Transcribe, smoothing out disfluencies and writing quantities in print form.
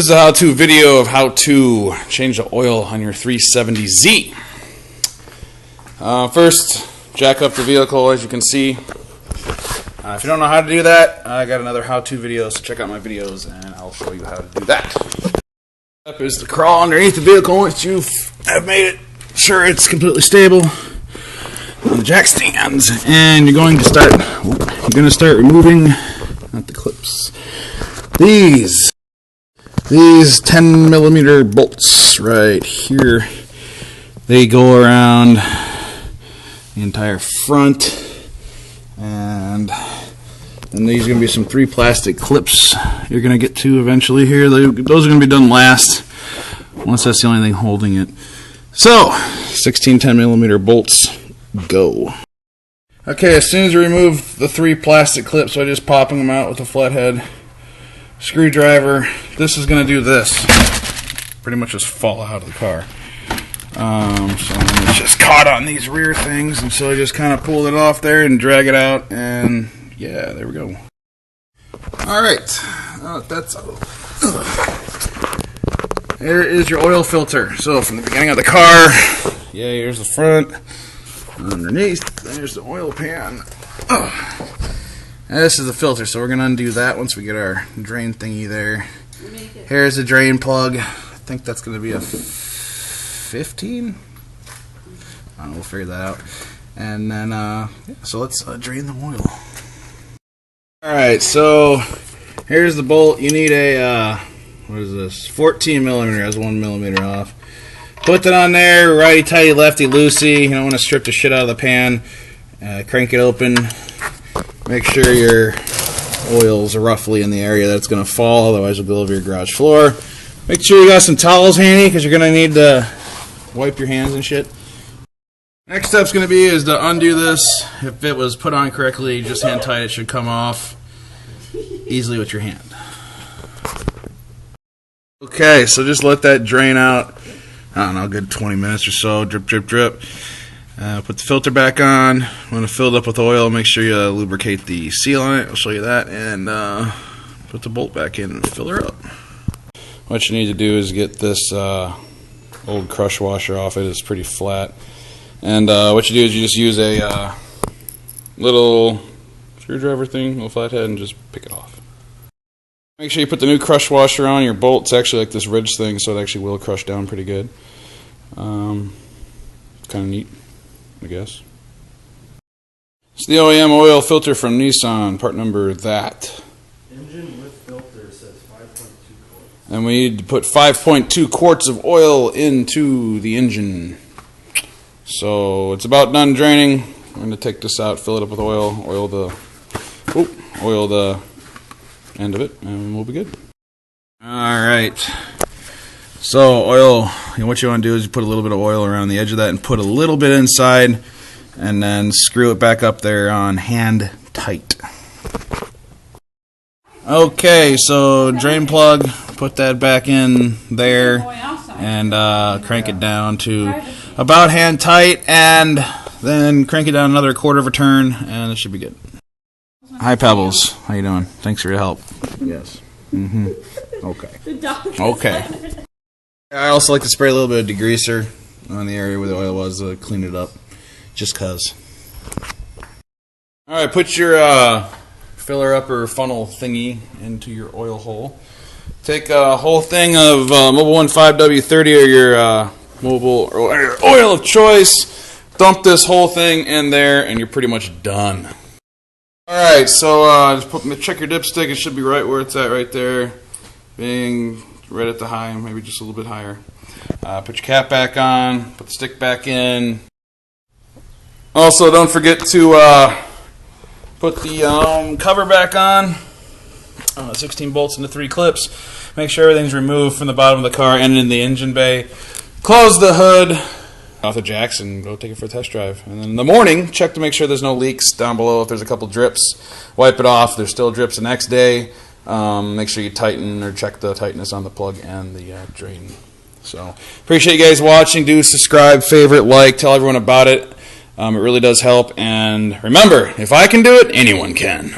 This is a how-to video of how to change the oil on your 370Z. First, jack up the vehicle, as you can see. If you don't know how to do that, I got another how-to video, so check out my videos and I'll show you how to do that. Up is the crawl underneath the vehicle once you have made it sure it's completely stable on the jack stands, and you're going to start removing, not the clips, these 10mm bolts right here. They go around the entire front, and then these are going to be some 3 plastic clips you're going to get to eventually here. Those are going to be done last, once that's the only thing holding it. So 16 10mm bolts, go. Okay, as soon as you remove the 3 plastic clips by just popping them out with a flathead screwdriver, this is going to do this. Pretty much just fall out of the car. So it's just caught on these rear things, and so I just kind of pulled it off there and drag it out, and yeah, there we go. Alright, that's here is your oil filter. So from the beginning of the car, yeah, here's the front. Underneath, there's the oil pan. And this is the filter, so we're going to undo that once we get our drain thingy there. Here's the drain plug. I think that's going to be a 15? I don't know, we'll figure that out. And then, yeah, so let's drain the oil. Alright, so here's the bolt. You need a, what is this? 14mm, has 1mm off. Put that on there, righty tighty, lefty loosey. You don't want to strip the shit out of the pan. Crank it open. Make sure your oils are roughly in the area that it's going to fall, otherwise it'll go over your garage floor. Make sure you got some towels handy, because you're going to need to wipe your hands and shit. Next step's going to be is to undo this. If it was put on correctly, just hand tight, it should come off easily with your hand. Okay, so just let that drain out, I don't know, a good 20 minutes or so. Drip, drip, drip. Put the filter back on. When it's filled up with oil, make sure you lubricate the seal on it. I'll show you that. And put the bolt back in and fill her up. What you need to do is get this old crush washer off it. It's pretty flat. And what you do is you just use a little screwdriver thing, little flathead, and just pick it off. Make sure you put the new crush washer on your bolt. It's actually like this ridge thing, so it actually will crush down pretty good. Kind of neat, I guess. It's the OEM oil filter from Nissan, part number that. Engine with filter says 5.2 quarts. And we need to put 5.2 quarts of oil into the engine. So it's about done draining. I'm going to take this out, fill it up with oil, oil the end of it, and we'll be good. Alright. So oil, what you want to do is you put a little bit of oil around the edge of that and put a little bit inside, and then screw it back up there on hand tight. Okay, so drain plug, put that back in there and crank it down to about hand tight, and then crank it down another quarter of a turn, and it should be good. Hi Pebbles, how you doing? Thanks for your help. Yes. Okay. Okay. I also like to spray a little bit of degreaser on the area where the oil was to clean it up, just cause. Alright, put your filler up or funnel thingy into your oil hole. Take a whole thing of Mobil 1 5W30 or your mobile or your oil of choice. Dump this whole thing in there and you're pretty much done. Alright, so just check your dipstick. It should be right where it's at right there. Being right at the high, maybe just a little bit higher. Put your cap back on, put the stick back in. Also, don't forget to put the cover back on. 16 bolts into 3 clips. Make sure everything's removed from the bottom of the car and in the engine bay. Close the hood off the jacks and go take it for a test drive. And then in the morning, check to make sure there's no leaks down below. If there's a couple drips, wipe it off. If there's still drips the next day, make sure you tighten or check the tightness on the plug and the drain. So appreciate you guys watching. Do subscribe, favorite, like, tell everyone about it. It really does help. And remember, if I can do it, anyone can.